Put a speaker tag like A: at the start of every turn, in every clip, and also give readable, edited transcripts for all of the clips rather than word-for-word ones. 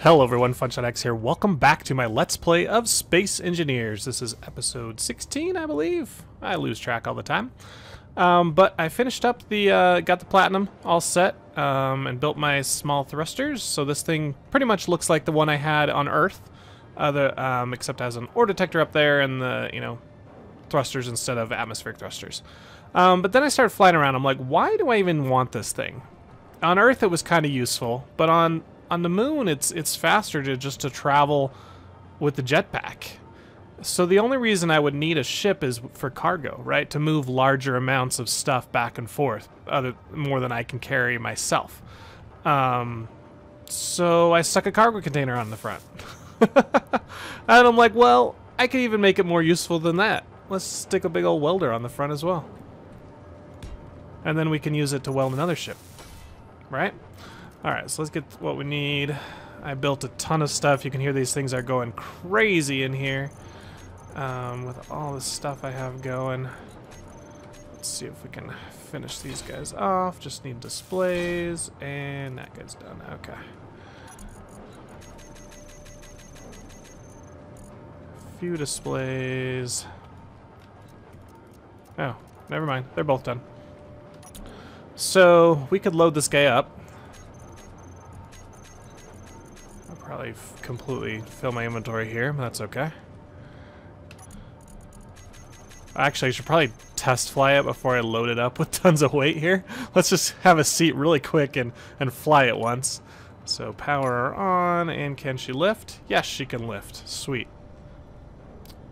A: Hello everyone, FunshotX here. Welcome back to my Let's Play of Space Engineers. This is episode 16, I believe. I lose track all the time. But I finished up got the platinum all set, and built my small thrusters. So this thing pretty much looks like the one I had on Earth, except has an ore detector up there and the, thrusters instead of atmospheric thrusters. But then I started flying around. I'm like, why do I even want this thing? On Earth it was kind of useful, but on the moon it's faster to travel with the jetpack. So the only reason I would need a ship is for cargo, right? To move larger amounts of stuff back and forth, more than I can carry myself. So I stuck a cargo container on the front. And I'm like, well, I could even make it more useful than that. Let's stick a big old welder on the front as well. And then we can use it to weld another ship, right? Alright, so let's get what we need. I built a ton of stuff. You can hear these things are going crazy in here. With all the stuff I have going. Let's see if we can finish these guys off. Just need displays, and that guy's done. Okay. A few displays. Oh, never mind. They're both done. So, we could load this guy up. Probably completely fill my inventory here, but that's okay. Actually, I should probably test fly it before I load it up with tons of weight here. Let's just have a seat really quick and fly it once. So power on, and can she lift? Yes, she can lift. Sweet.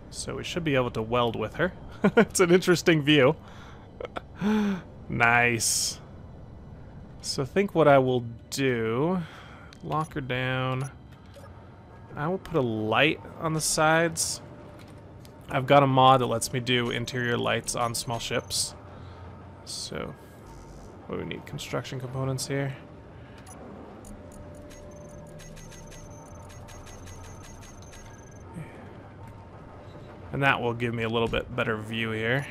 A: So we should be able to weld with her. It's an interesting view. Nice. So I think what I will do, lock her down. I will put a light on the sides. I've got a mod that lets me do interior lights on small ships. So, what do we need? Construction components here. And that will give me a little bit better view here.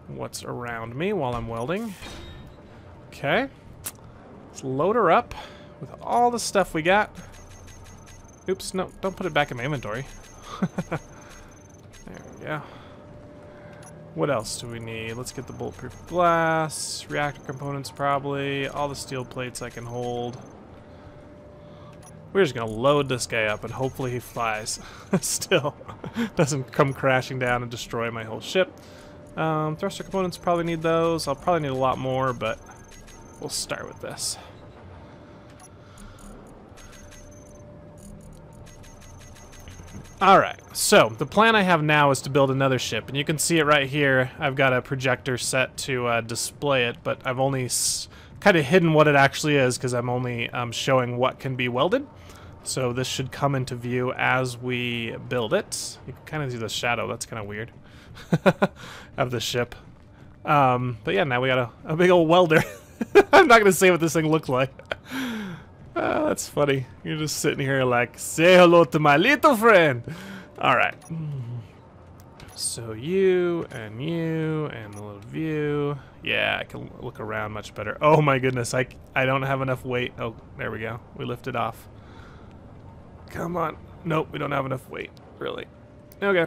A: What's around me while I'm welding. Okay. Let's load her up with all the stuff we got. Oops, no, don't put it back in my inventory. There we go. What else do we need? Let's get the bulletproof glass, reactor components probably, all the steel plates I can hold. We're just gonna load this guy up and hopefully he flies. Still, doesn't come crashing down and destroy my whole ship. Thruster components, probably need those. I'll probably need a lot more, but we'll start with this. Alright, so the plan I have now is to build another ship, and you can see it right here. I've got a projector set to display it, but I've only kind of hidden what it actually is because I'm only showing what can be welded. So this should come into view as we build it. You can kind of see the shadow, that's kind of weird, of the ship. But yeah, now we got a big old welder. I'm not going to say what this thing looked like. That's funny. You're just sitting here like, say hello to my little friend. Alright. So you and the little view. Yeah, I can look around much better. Oh my goodness, I don't have enough weight. Oh, there we go. We lifted off. Come on. Nope, we don't have enough weight. Really. Okay.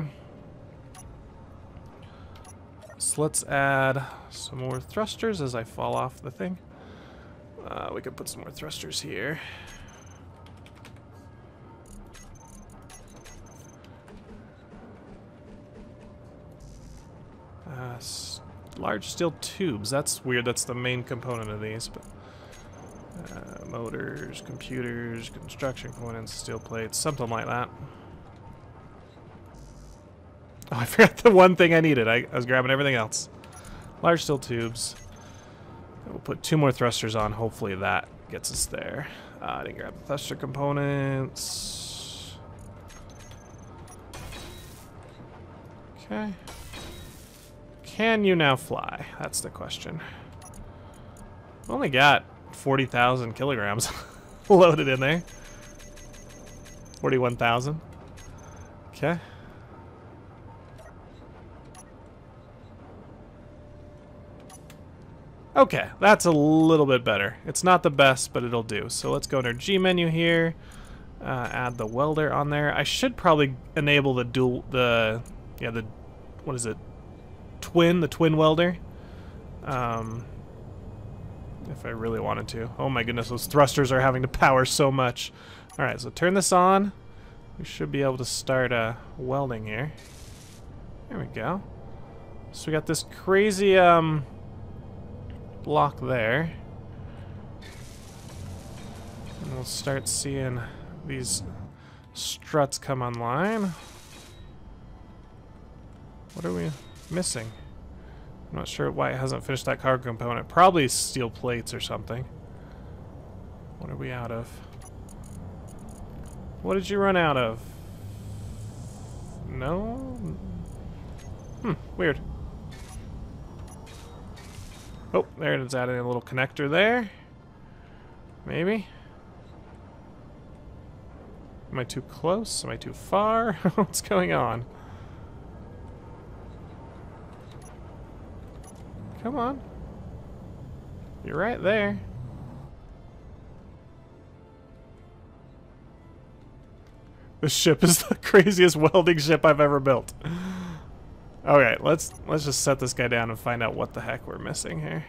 A: So let's add some more thrusters as I fall off the thing. We could put some more thrusters here. Large steel tubes. That's weird. That's the main component of these. But motors, computers, construction components, steel plates, something like that. Oh, I forgot the one thing I needed. I was grabbing everything else. Large steel tubes. We'll put 2 more thrusters on. Hopefully that gets us there. I didn't grab the thruster components. Okay. Can you now fly? That's the question. We've only got 40,000 kilograms loaded in there. 41,000. Okay. Okay, that's a little bit better. It's not the best, but it'll do. So let's go in our G menu here, add the welder on there. I should probably enable the what is it? The twin welder. If I really wanted to. Oh my goodness, those thrusters are having to power so much. Alright, so turn this on. We should be able to start welding here. There we go. So we got this crazy block there. And we'll start seeing these struts come online. What are we missing? I'm not sure why it hasn't finished that cargo component. Probably steel plates or something. What are we out of? What did you run out of? No? Weird. Oh, there it is, adding a little connector there. Maybe? Am I too close? Am I too far? What's going on? Come on. You're right there. This ship is the craziest welding ship I've ever built. Okay, let's just set this guy down and find out what the heck we're missing here.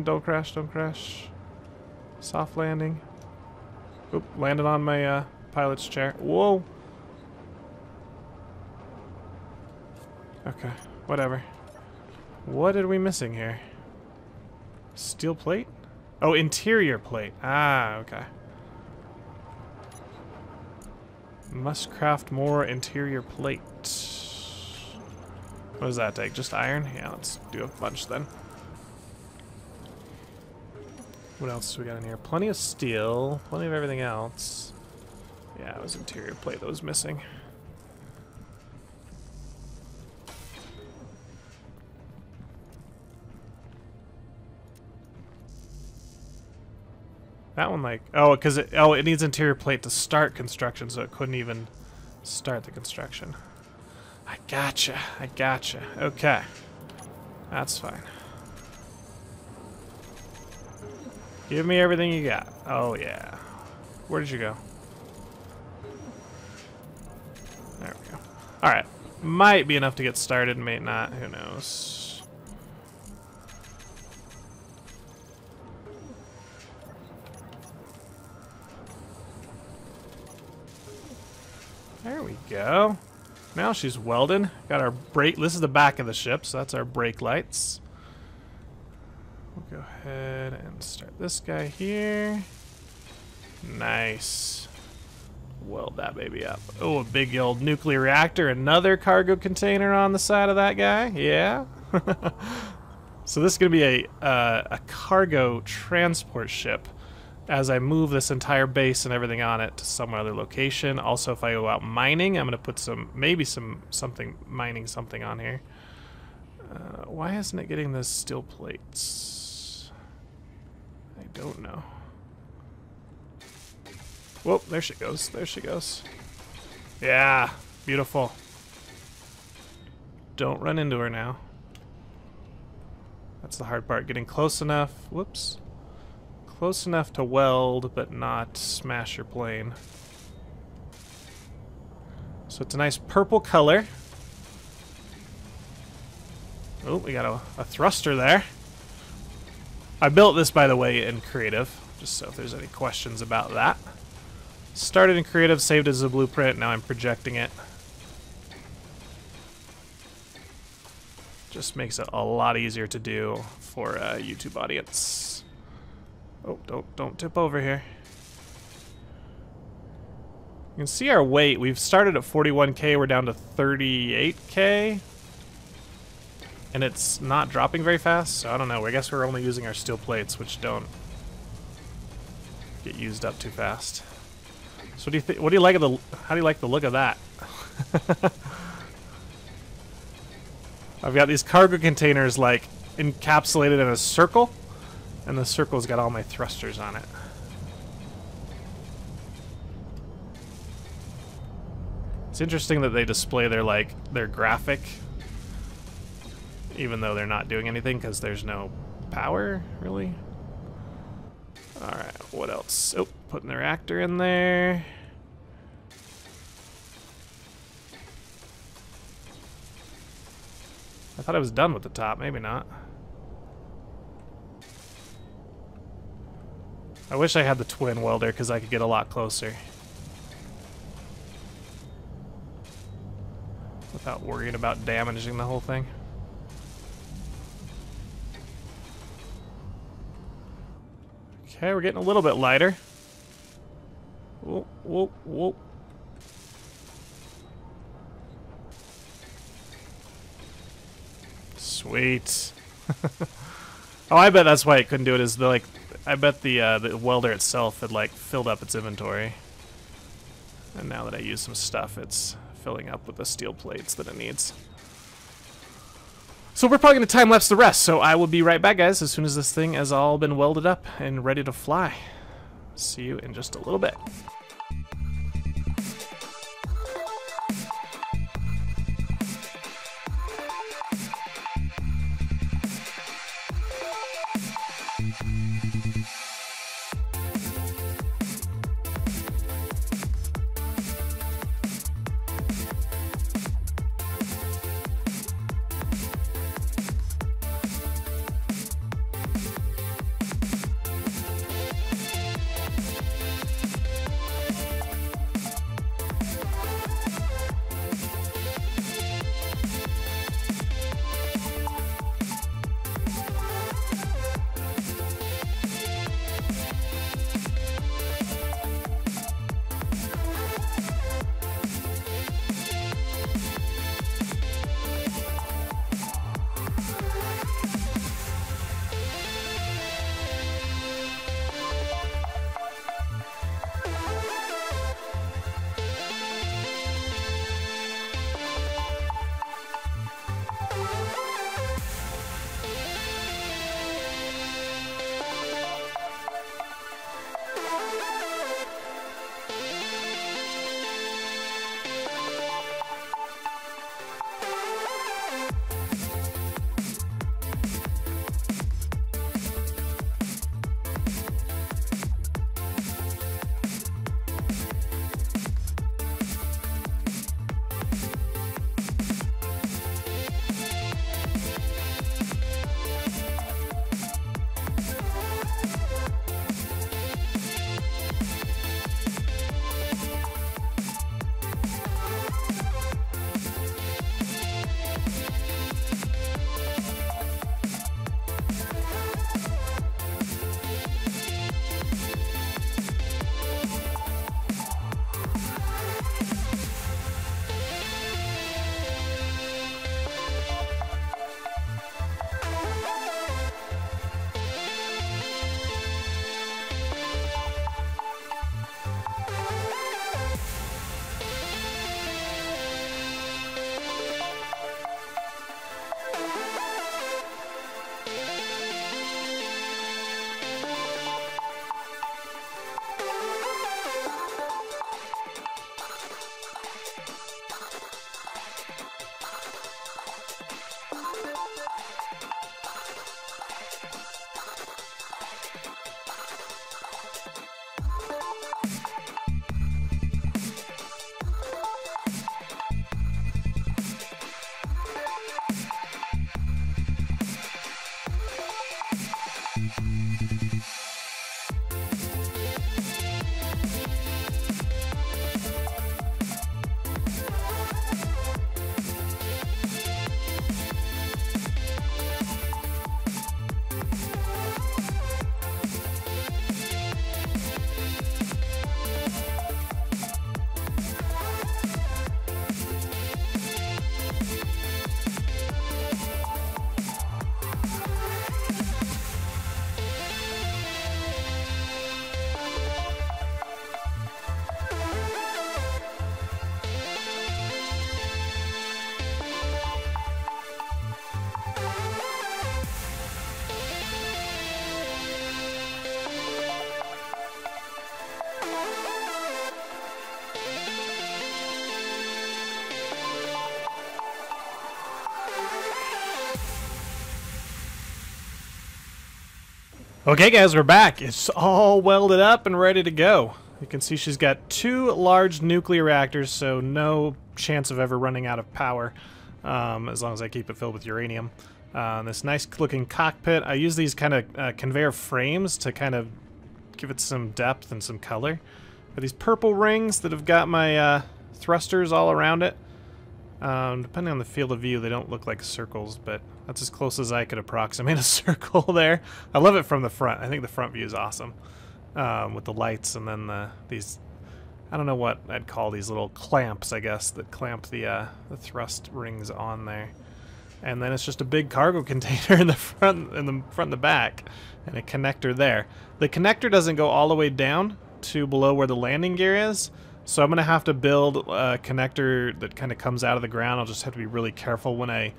A: Don't crash, don't crash. Soft landing. Oop, landed on my pilot's chair. Whoa. Okay, whatever. What are we missing here? Steel plate? Oh, interior plate. Ah, okay. Must craft more interior plate. What does that take? Just iron? Yeah, let's do a bunch then. What else do we got in here? Plenty of steel, plenty of everything else. Yeah, it was interior plate that was missing. That one, like, oh, because it needs interior plate to start construction, so it couldn't even start the construction. I gotcha. Okay, that's fine. Give me everything you got. Oh yeah. Where did you go? There we go. All right, might be enough to get started, may not. Who knows? There we go. Now she's welding. Got our brake. This is the back of the ship, so that's our brake lights. We'll go ahead and start this guy here. Nice. Weld that baby up. Oh, a big old nuclear reactor. Another cargo container on the side of that guy. Yeah. So this is going to be a cargo transport ship as I move this entire base and everything on it to some other location. Also, if I go out mining, I'm going to put mining something on here. Why isn't it getting the steel plates? I don't know. Whoa, there she goes. There she goes. Yeah, beautiful. Don't run into her now. That's the hard part, getting close enough. Whoops. Close enough to weld, but not smash your plane. So it's a nice purple color. Oh, we got a thruster there. I built this, by the way, in creative, just so if there's any questions about that. Started in creative, saved as a blueprint, now I'm projecting it. Just makes it a lot easier to do for a YouTube audience. Oh, don't tip over here. You can see our weight. We've started at 41K, we're down to 38K. And it's not dropping very fast, so I don't know. I guess we're only using our steel plates, which don't get used up too fast. So what do you think? What do you like of the? How do you like the look of that? I've got these cargo containers like encapsulated in a circle, and the circle's got all my thrusters on it. It's interesting that they display their graphic, even though they're not doing anything because there's no power, really. Alright, what else? Oh, putting the reactor in there. I thought I was done with the top, maybe not. I wish I had the twin welder because I could get a lot closer without worrying about damaging the whole thing. Okay, we're getting a little bit lighter. Whoa, whoa, whoa. Sweet. Oh, I bet that's why it couldn't do it. Is I bet the welder itself had filled up its inventory, and now that I use some stuff, it's filling up with the steel plates that it needs. So we're probably going to time-lapse the rest, so I will be right back, guys, as soon as this thing has all been welded up and ready to fly. See you in just a little bit. Okay guys, we're back. It's all welded up and ready to go. You can see she's got 2 large nuclear reactors, so no chance of ever running out of power, as long as I keep it filled with uranium. This nice looking cockpit. I use these kind of conveyor frames to kind of give it some depth and some color. But these purple rings that have got my thrusters all around it. Depending on the field of view, they don't look like circles, but that's as close as I could approximate a circle there. I love it from the front. I think the front view is awesome, with the lights and then these, I don't know what I'd call these little clamps, I guess, that clamp the thrust rings on there. And then it's just a big cargo container in the front and the back, and a connector there. The connector doesn't go all the way down to below where the landing gear is. So I'm going to have to build a connector that kind of comes out of the ground. I'll just have to be really careful when I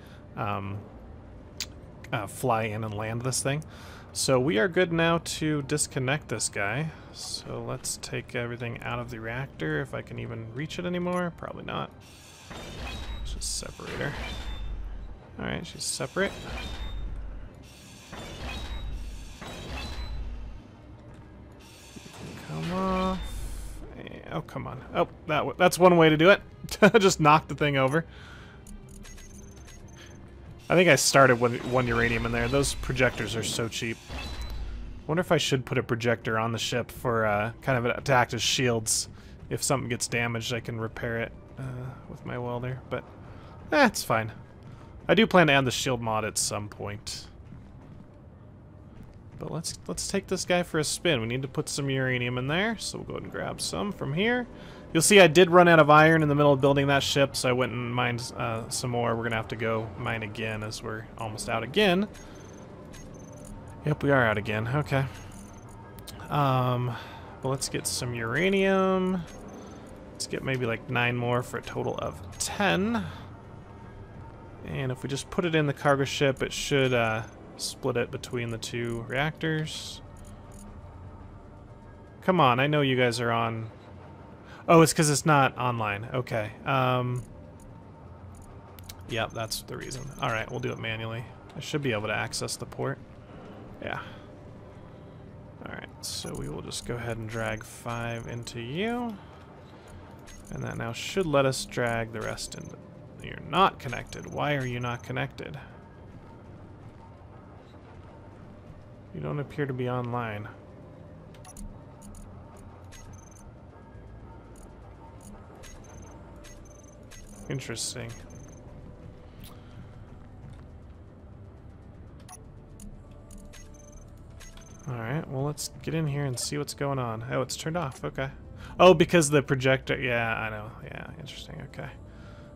A: fly in and land this thing. So we are good now to disconnect this guy. So let's take everything out of the reactor, if I can even reach it anymore. Probably not. Let's just separate her. Alright, she's separate. Come off. Oh, come on. Oh, that's one way to do it. Just knock the thing over. I think I started with 1 uranium in there. Those projectors are so cheap. I wonder if I should put a projector on the ship for kind of to act as shields. If something gets damaged, I can repair it with my welder. But it's fine. I do plan to add the shield mod at some point. But let's take this guy for a spin. We need to put some uranium in there, so we'll go ahead and grab some from here. You'll see I did run out of iron in the middle of building that ship, so I went and mined some more. We're gonna have to go mine again as we're almost out again. Yep, we are out again. Okay. Well, let's get some uranium. Let's get maybe like 9 more for a total of 10. And if we just put it in the cargo ship, it should split it between the 2 reactors. Come on, I know you guys are on. Oh, it's because it's not online. Okay. Yep, that's the reason. Alright, we'll do it manually. I should be able to access the port. Yeah. Alright, so we will just go ahead and drag 5 into you. And that now should let us drag the rest into. You're not connected. Why are you not connected? You don't appear to be online. Interesting. Alright, well let's get in here and see what's going on. Oh, it's turned off. Okay. Oh, because the projector. Yeah, I know. Yeah, interesting. Okay.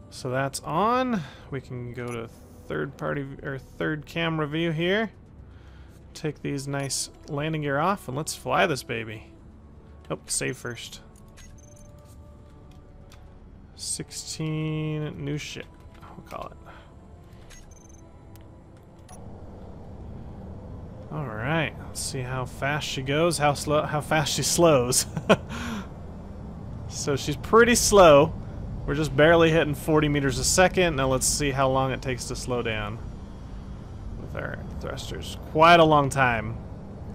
A: So that's on. We can go to third camera view here. Take these nice landing gear off and let's fly this baby. Oh, save first. 16 new ship, we'll call it. All right, let's see how fast she goes, how fast she slows. So she's pretty slow. We're just barely hitting 40 meters a second. Now let's see how long it takes to slow down with our thrusters. Quite a long time.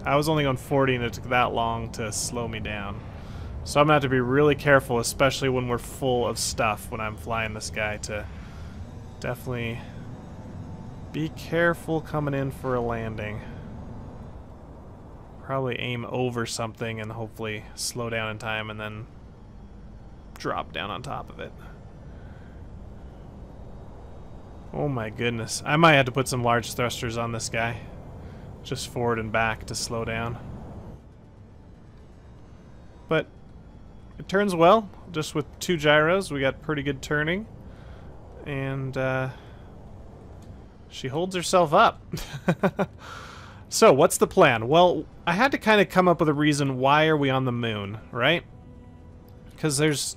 A: I was only going 40 and it took that long to slow me down. So I'm going to have to be really careful, especially when we're full of stuff when I'm flying this guy, to definitely be careful coming in for a landing. Probably aim over something and hopefully slow down in time and then drop down on top of it. Oh my goodness. I might have to put some large thrusters on this guy. Just forward and back to slow down. But it turns well. Just with 2 gyros, we got pretty good turning. And she holds herself up. So, what's the plan? Well, I had to kind of come up with a reason why are we on the moon, right? Because there's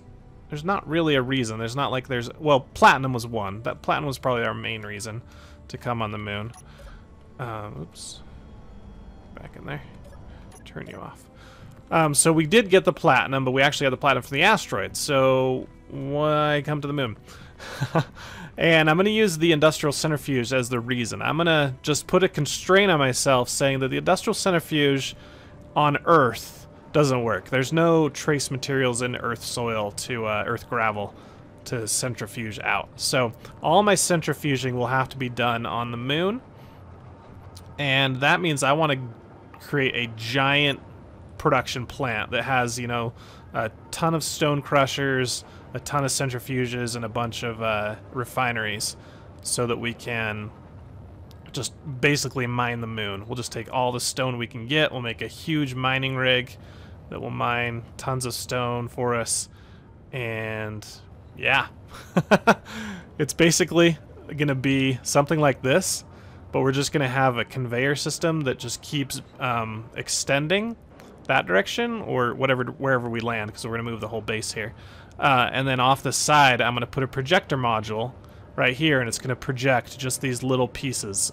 A: not really a reason. There's not like there's... Well, platinum was one. That platinum was probably our main reason to come on the moon. Oops. Back in there. Turn you off. So we did get the platinum, but we actually had the platinum from the asteroid. So why come to the moon? And I'm going to use the industrial centrifuge as the reason. I'm going to just put a constraint on myself saying that the industrial centrifuge on Earth doesn't work. There's no trace materials in Earth soil to Earth gravel to centrifuge out. So all my centrifuging will have to be done on the moon. And that means I want to create a giant production plant that has, you know, a ton of stone crushers, a ton of centrifuges, and a bunch of refineries, so that we can just basically mine the moon. We'll just take all the stone we can get. We'll make a huge mining rig that will mine tons of stone for us. And yeah, it's basically going to be something like this, but we're just going to have a conveyor system that just keeps extending that direction, or wherever we land, because we're going to move the whole base here. And then off the side, I'm going to put a projector module right here, and it's going to project just these little pieces.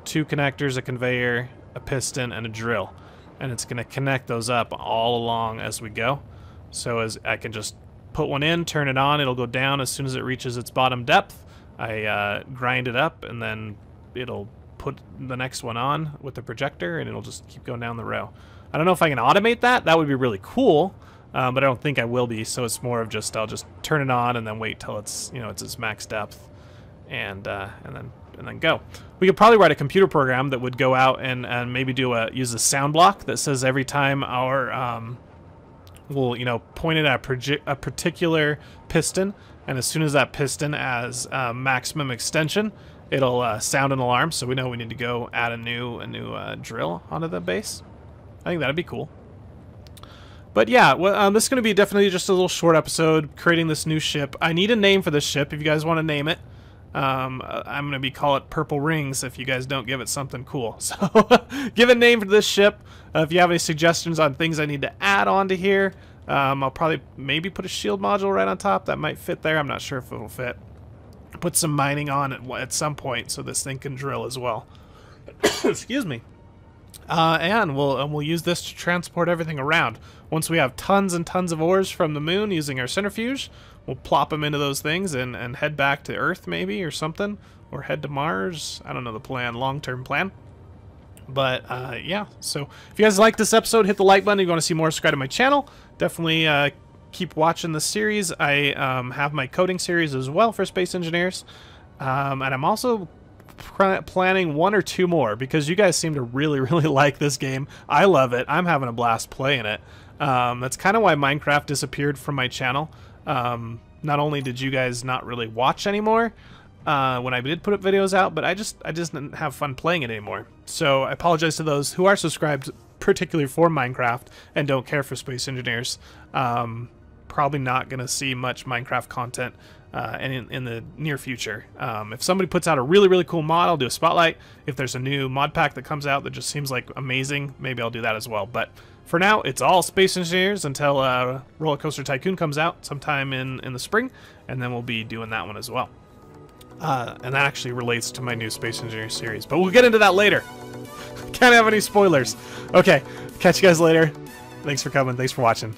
A: 2 connectors, a conveyor, a piston, and a drill. And it's going to connect those up all along as we go. So as I can just put one in, turn it on, it'll go down as soon as it reaches its bottom depth. I grind it up, and then it'll put the next one on with the projector, and it'll just keep going down the row. I don't know if I can automate that. That would be really cool. But I don't think I will be, so it's more of just I'll just turn it on and then wait till it's, you know, it's its max depth, and then go. We could probably write a computer program that would go out and maybe use a sound block that says every time our we'll, you know, point it at a particular piston, and as soon as that piston has maximum extension, it'll sound an alarm, so we know we need to go add a new drill onto the base. I think that'd be cool. But yeah, well, this is going to be definitely just a little short episode creating this new ship. I need a name for this ship if you guys want to name it. I'm going to call it Purple Rings if you guys don't give it something cool. So give a name for this ship. If you have any suggestions on things I need to add onto here, I'll probably maybe put a shield module right on top. That might fit there. I'm not sure if it'll fit. Put some mining on at some point so this thing can drill as well. Excuse me. And we'll use this to transport everything around. Once we have tons and tons of ores from the moon using our centrifuge, we'll plop them into those things and head back to Earth maybe, or something, or head to Mars. I don't know the plan, long-term plan. But yeah, so if you guys like this episode, hit the like button. If you want to see more, subscribe to my channel. Definitely keep watching this series. I have my coding series as well for Space Engineers, and I'm also planning 1 or 2 more, because you guys seem to really like this game. I love it. I'm having a blast playing it. That's kind of why Minecraft disappeared from my channel. Not only did you guys not really watch anymore when I did put up videos out, but I just didn't have fun playing it anymore. So I apologize to those who are subscribed particularly for Minecraft and don't care for Space Engineers. Probably not going to see much Minecraft content in the near future. If somebody puts out a really cool mod, I'll do a spotlight. If there's a new mod pack that comes out that just seems like amazing, maybe I'll do that as well. But for now, it's all Space Engineers until Roller Coaster Tycoon comes out sometime in the spring, and then we'll be doing that one as well. And that actually relates to my new Space Engineer series, but we'll get into that later. Can't have any spoilers. Okay, catch you guys later. Thanks for coming. Thanks for watching.